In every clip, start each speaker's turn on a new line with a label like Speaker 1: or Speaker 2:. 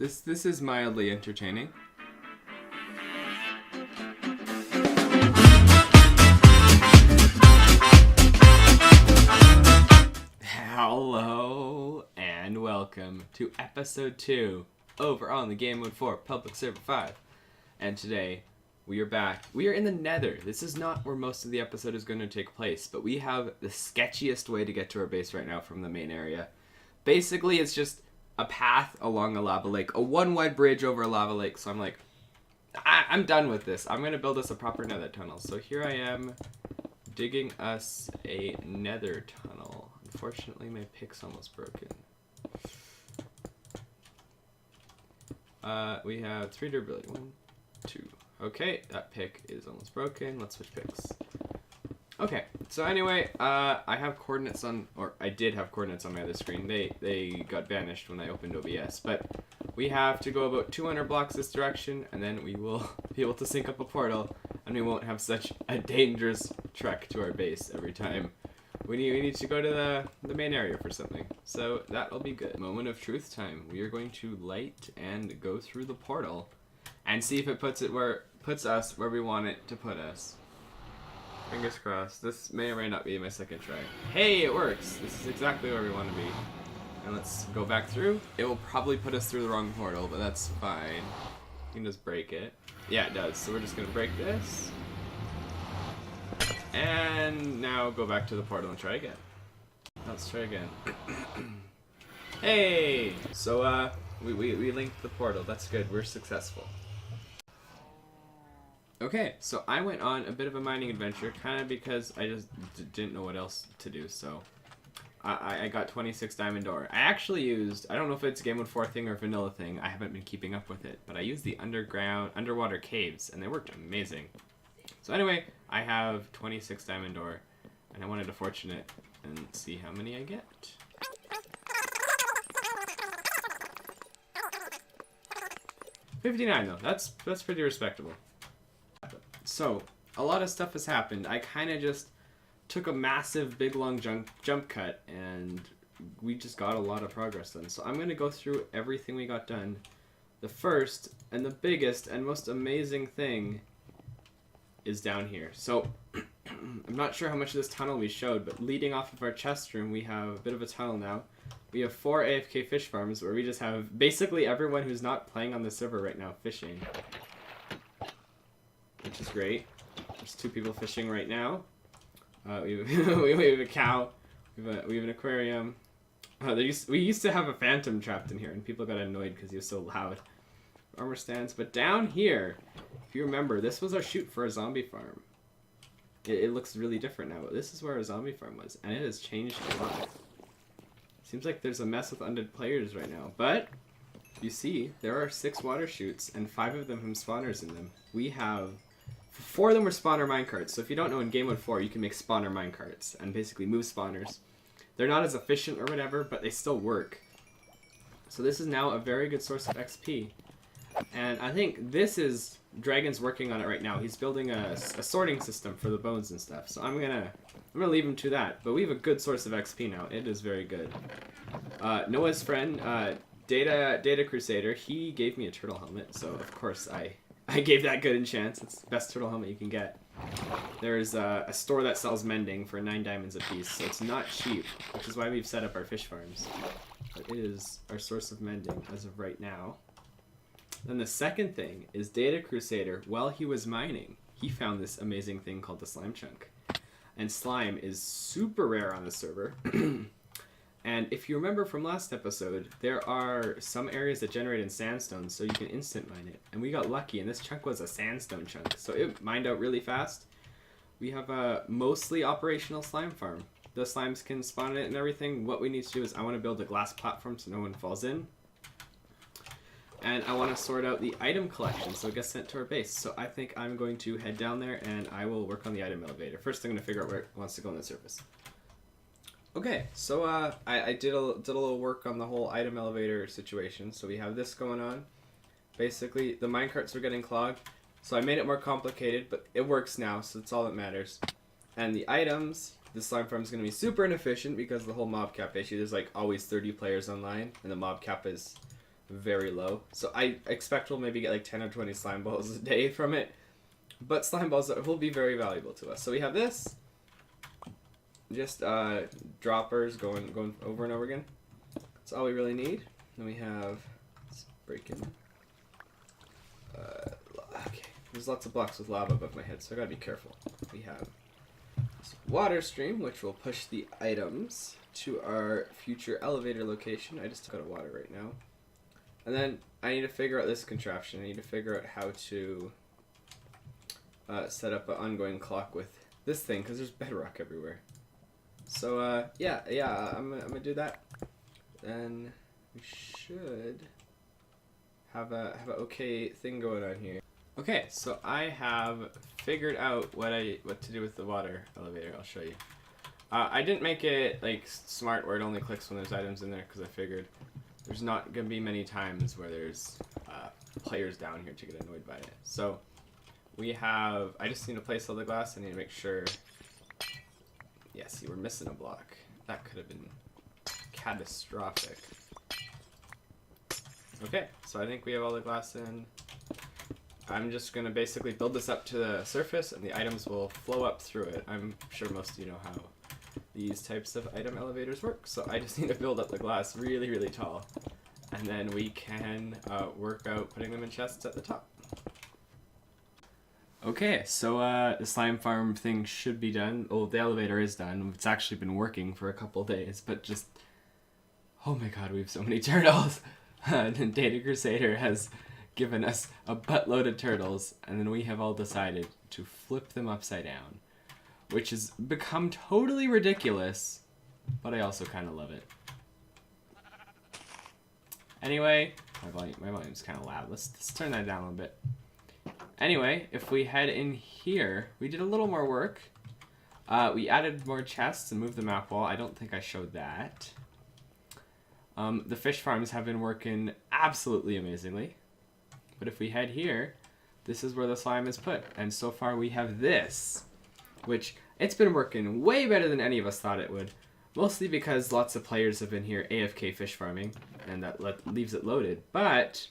Speaker 1: This is mildly entertaining. Hello and welcome to episode 2 over on the Gm4 Psv 5. And today we are back. We are in the Nether. This is not where most of the episode is going to take place, but we have the sketchiest way to get to our base right now from the main area. Basically, it's just a path along a lava lake, a one-wide bridge over a lava lake. So I'm like, I'm done with this. I'm going to build us a proper nether tunnel. So here I am digging us a nether tunnel. Unfortunately, my pick's almost broken. We have 3 durability. 1, 2. Okay, that pick is almost broken. Let's switch picks. Okay, so anyway, I have coordinates on, or I did have coordinates on my other screen. They got banished when I opened OBS, but we have to go about 200 blocks this direction, and then we will be able to sync up a portal, and we won't have such a dangerous trek to our base every time. We need to go to the main area for something, so that'll be good. Moment of truth time. We are going to light and go through the portal, and see if it puts us where we want it to put us. Fingers crossed. This may or may not be my second try. Hey, it works! This is exactly where we want to be. And let's go back through. It will probably put us through the wrong portal, but that's fine. You can just break it. Yeah, it does. So we're just going to break this. And now go back to the portal and try again. Let's try again. Hey! So, we linked the portal. That's good. We're successful. Okay, so I went on a bit of a mining adventure, kind of because I just didn't know what else to do, so I got 26 diamond ore. I actually used, I don't know if it's a Gm4 thing or vanilla thing, I haven't been keeping up with it, but I used the underwater caves, and they worked amazing. So anyway, I have 26 diamond ore, and I wanted to fortune it and see how many I get. $59 though, that's pretty respectable. So, a lot of stuff has happened. I kind of just took a massive, big, long jump cut, and we just got a lot of progress done. So I'm going to go through everything we got done. The first, and the biggest, and most amazing thing is down here. So, I'm not sure how much of this tunnel we showed, but leading off of our chest room, we have a bit of a tunnel now. We have 4 AFK fish farms, where we just have basically everyone who's not playing on the server right now fishing. Which is great. There's 2 people fishing right now. We have a cow. We have an aquarium. We used to have a phantom trapped in here, and people got annoyed because he was so loud. Armor stands. But down here, if you remember, this was our chute for a zombie farm. It looks really different now, but this is where our zombie farm was, and it has changed a lot. Seems like there's a mess with undead players right now, but you see, there are 6 water chutes, and 5 of them have spawners in them. We have 4 of them were spawner minecarts. So if you don't know, in Gm4 you can make spawner minecarts and basically move spawners. They're not as efficient or whatever, but they still work. So this is now a very good source of XP. And I think this is Dragon's working on it right now. He's building a sorting system for the bones and stuff. So I'm gonna leave him to that. But we have a good source of XP now. It is very good. Noah's friend, Data Crusader, he gave me a turtle helmet, so of course I gave that good chance. It's the best turtle helmet you can get. There's a store that sells mending for 9 diamonds a piece, so it's not cheap, which is why we've set up our fish farms. But it is our source of mending as of right now. Then the second thing is Data Crusader, while he was mining, he found this amazing thing called the slime chunk. And slime is super rare on the server. And if you remember from last episode, there are some areas that generate in sandstone, so you can instant mine it. And we got lucky, and this chunk was a sandstone chunk, so it mined out really fast. We have a mostly operational slime farm. The slimes can spawn in it and everything. What we need to do is I want to build a glass platform so no one falls in. And I want to sort out the item collection so it gets sent to our base. So I think I'm going to head down there and I will work on the item elevator. First, I'm going to figure out where it wants to go on the surface. Okay, so I did a little work on the whole item elevator situation. So we have this going on. Basically, the minecarts are getting clogged, so I made it more complicated, but it works now, so that's all that matters. And the items, the slime farm is going to be super inefficient because of the whole mob cap issue. There's like always 30 players online, and the mob cap is very low. So I expect we'll maybe get like 10 or 20 slime balls a day from it. But slime balls will be very valuable to us. So we have this. Just droppers going over and over again. That's all we really need. Then we have, let's break in. Okay, there's lots of blocks with lava above my head, so I gotta be careful. We have this water stream, which will push the items to our future elevator location. I just took out of water right now. And then I need to figure out this contraption. I need to figure out how to set up an ongoing clock with this thing, because there's bedrock everywhere. So yeah, I'm gonna do that. Then we should have a okay thing going on here. Okay, so I have figured out what to do with the water elevator. I'll show you. I didn't make it like smart where it only clicks when there's items in there, because I figured there's not gonna be many times where there's players down here to get annoyed by it. So we have, I just need to place all the glass. I need to make sure. Yeah, see, we're missing a block. That could have been catastrophic. Okay, so I think we have all the glass in. I'm just going to basically build this up to the surface, and the items will flow up through it. I'm sure most of you know how these types of item elevators work, so I just need to build up the glass really, really tall. And then we can work out putting them in chests at the top. Okay, so the slime farm thing should be done. Oh, the elevator is done. It's actually been working for a couple days, but just... Oh my god, we have so many turtles! Data Crusader has given us a buttload of turtles, and then we have all decided to flip them upside down, which has become totally ridiculous, but I also kind of love it. Anyway, my volume's kind of loud. Let's turn that down a little bit. Anyway, if we head in here, we did a little more work. We added more chests and moved the map wall. I don't think I showed that. The fish farms have been working absolutely amazingly. But if we head here, this is where the slime is put. And so far we have this, which it's been working way better than any of us thought it would. Mostly because lots of players have been here AFK fish farming, and that leaves it loaded. But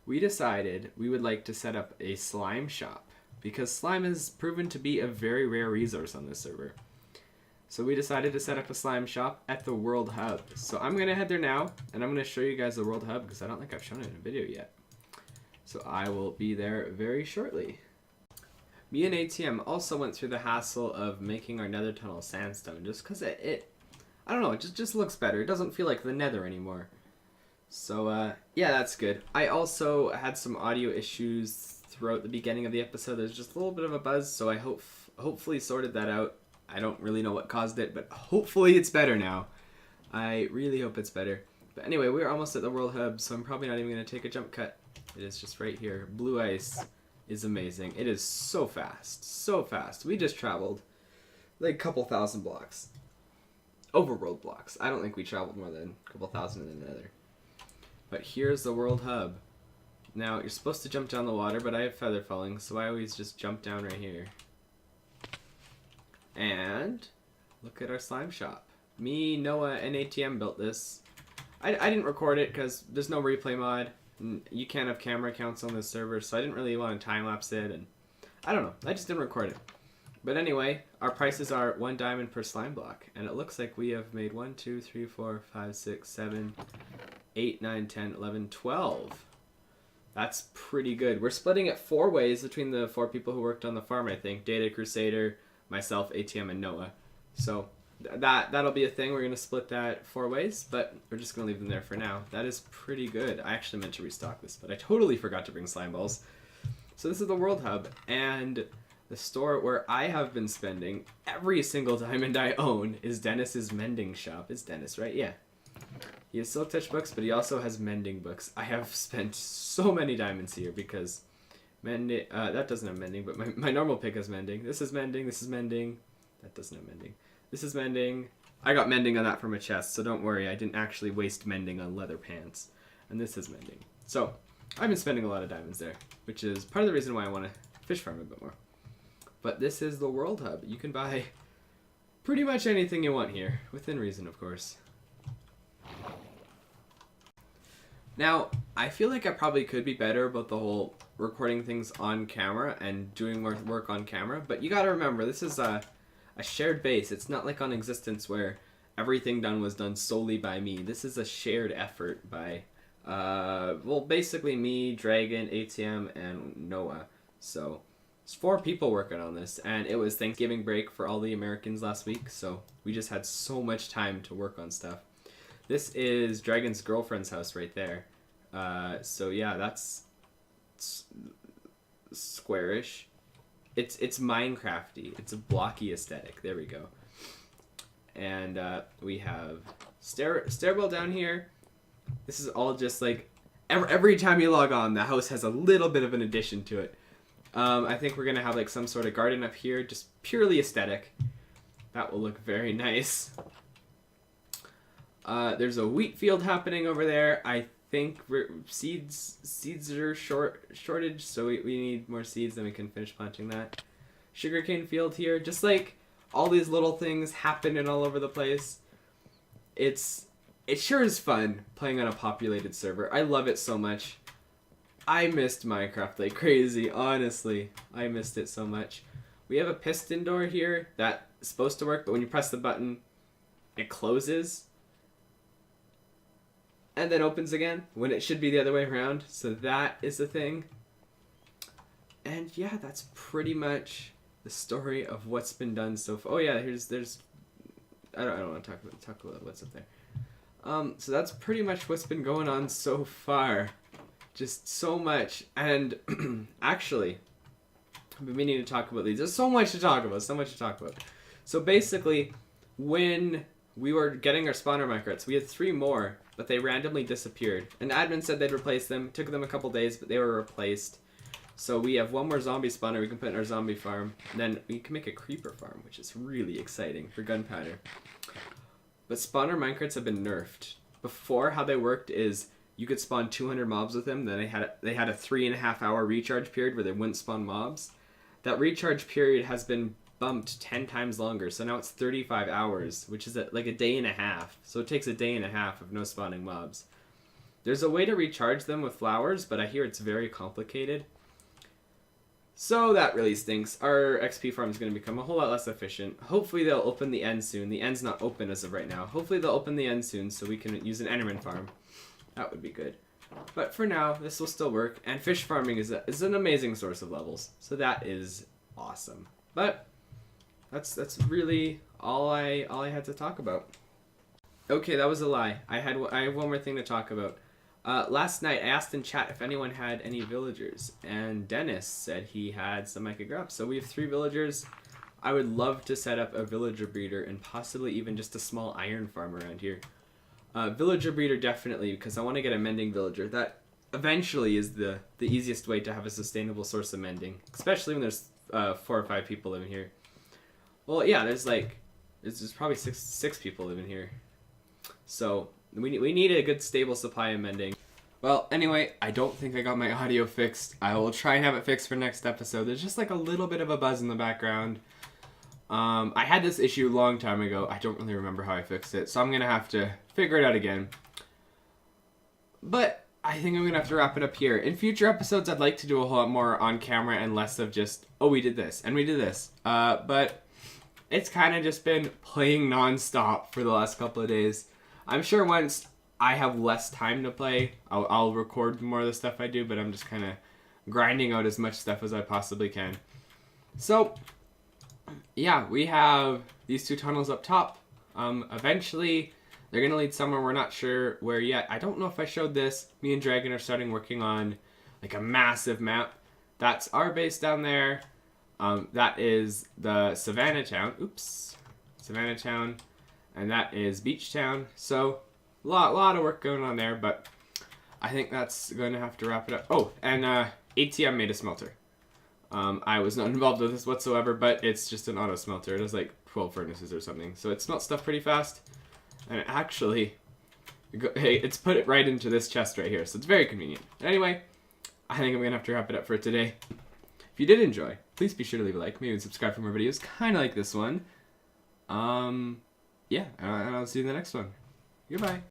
Speaker 1: we decided we would like to set up a slime shop, because slime has proven to be a very rare resource on this server. So we decided to set up a slime shop at the World Hub. So I'm going to head there now, and I'm going to show you guys the World Hub, because I don't think I've shown it in a video yet. So I will be there very shortly. Me and ATM also went through the hassle of making our nether tunnel sandstone, just because I don't know, it just looks better. It doesn't feel like the nether anymore. So, yeah, that's good. I also had some audio issues throughout the beginning of the episode. There's just a little bit of a buzz, so I hopefully sorted that out. I don't really know what caused it, but hopefully it's better now. I really hope it's better. But anyway, we're almost at the World Hub, so I'm probably not even going to take a jump cut. It is just right here. Blue ice is amazing. It is so fast. So fast. We just traveled like a couple thousand blocks. Overworld blocks. I don't think we traveled more than a couple thousand in the nether. But here's the World Hub. Now, you're supposed to jump down the water, but I have feather falling, so I always just jump down right here. And look at our slime shop. Me, Noah, and ATM built this. I didn't record it because there's no replay mod. You can't have camera accounts on this server, so I didn't really want to time-lapse it, and I don't know. I just didn't record it. But anyway, our prices are 1 diamond per slime block, and it looks like we have made 1, 2, 3, 4, 5, 6, 7, 8, 9, 10, 11, 12. That's pretty good. We're splitting it 4 ways between the 4 people who worked on the farm, I think. Data Crusader, myself, ATM, and Noah. So that'll be a thing. We're going to split that 4 ways, but we're just going to leave them there for now. That is pretty good. I actually meant to restock this, but I totally forgot to bring slime balls. So this is the World Hub, and the store where I have been spending every single diamond I own is Dennis's mending shop. It's Dennis, right? Yeah. He has Silk Touch books, but he also has mending books. I have spent so many diamonds here because mending, that doesn't have mending, but my normal pick has mending. This is mending, this is mending. That doesn't have mending. This is mending. I got mending on that from a chest, so don't worry. I didn't actually waste mending on leather pants. And this is mending. So I've been spending a lot of diamonds there, which is part of the reason why I want to fish farm a bit more. But this is the World Hub. You can buy pretty much anything you want here, within reason, of course. Now, I feel like I probably could be better about the whole recording things on camera and doing more work on camera, but you gotta remember, this is a shared base. It's not like on Existence where everything was done solely by me. This is a shared effort by, well, basically me, Dragon, ATM, and Noah. So, there's 4 people working on this, and it was Thanksgiving break for all the Americans last week, so we just had so much time to work on stuff. This is Dragon's girlfriend's house right there. So yeah, that's squarish. It's Minecrafty. It's a blocky aesthetic. There we go. And we have stairwell down here. This is all just like every time you log on, the house has a little bit of an addition to it. I think we're gonna have like some sort of garden up here, just purely aesthetic. That will look very nice. There's a wheat field happening over there. I think seeds are shortage, so we need more seeds, then we can finish planting that. Sugarcane field here, just like all these little things happening all over the place. It sure is fun playing on a populated server. I love it so much. I missed Minecraft like crazy, honestly. I missed it so much. We have a piston door here that's supposed to work, but when you press the button, it closes and then opens again when it should be the other way around. So that is the thing. And yeah, that's pretty much the story of what's been done so far. Oh yeah, there's I don't want to talk about what's up there. So that's pretty much what's been going on so far. Just so much. And actually, I've been meaning to talk about these. There's so much to talk about. So basically, when we were getting our spawner migrants, we had 3 more, but they randomly disappeared. And admin said they'd replace them. Took them a couple days, but they were replaced. So we have 1 more zombie spawner we can put in our zombie farm. And then we can make a creeper farm, which is really exciting for gunpowder. But spawner minecarts have been nerfed. Before, how they worked is you could spawn 200 mobs with them. Then they had a 3.5 hour recharge period where they wouldn't spawn mobs. That recharge period has been bumped 10 times longer, so now it's 35 hours, which is like a day and a half. So it takes a day and a half of no spawning mobs. There's a way to recharge them with flowers, but I hear it's very complicated. So that really stinks. Our XP farm is going to become a whole lot less efficient. Hopefully they'll open the end soon. The end's not open as of right now. Hopefully they'll open the end soon so we can use an Enderman farm. That would be good. But for now, this will still work. And fish farming is an amazing source of levels. So that is awesome. But that's really all I had to talk about. Okay, that was a lie. I have one more thing to talk about. Last night, I asked in chat if anyone had any villagers, and Dennis said he had some I could grab. So we have 3 villagers. I would love to set up a villager breeder and possibly even just a small iron farm around here. Villager breeder definitely, because I want to get a mending villager. That eventually is the easiest way to have a sustainable source of mending, especially when there's 4 or 5 people living here. Well, yeah, there's probably six people living here. So we need a good stable supply of mending. Well, anyway, I don't think I got my audio fixed. I will try and have it fixed for next episode. There's just like a little bit of a buzz in the background. I had this issue a long time ago. I don't really remember how I fixed it, so I'm going to have to figure it out again. But I think I'm going to have to wrap it up here. In future episodes, I'd like to do a whole lot more on camera and less of just, oh, we did this, and we did this. But it's kind of just been playing non-stop for the last couple of days. I'm sure once I have less time to play, I'll record more of the stuff I do, but I'm just kind of grinding out as much stuff as I possibly can. So, yeah, we have these 2 tunnels up top. Eventually, they're going to lead somewhere. We're not sure where yet. I don't know if I showed this. Me and Dragon are starting working on like a massive map. That's our base down there. That is the Savannah Town. Oops. Savannah Town. And that is Beach Town. So, a lot of work going on there, but I think that's going to have to wrap it up. Oh, and ATM made a smelter. I was not involved with this whatsoever, but it's just an auto smelter. It has like 12 furnaces or something. So it smelts stuff pretty fast. And actually, it's put it right into this chest right here. So it's very convenient. Anyway, I think I'm going to have to wrap it up for today. If you did enjoy, please be sure to leave a like, maybe and subscribe for more videos kind of like this one. Yeah, and I'll see you in the next one. Goodbye.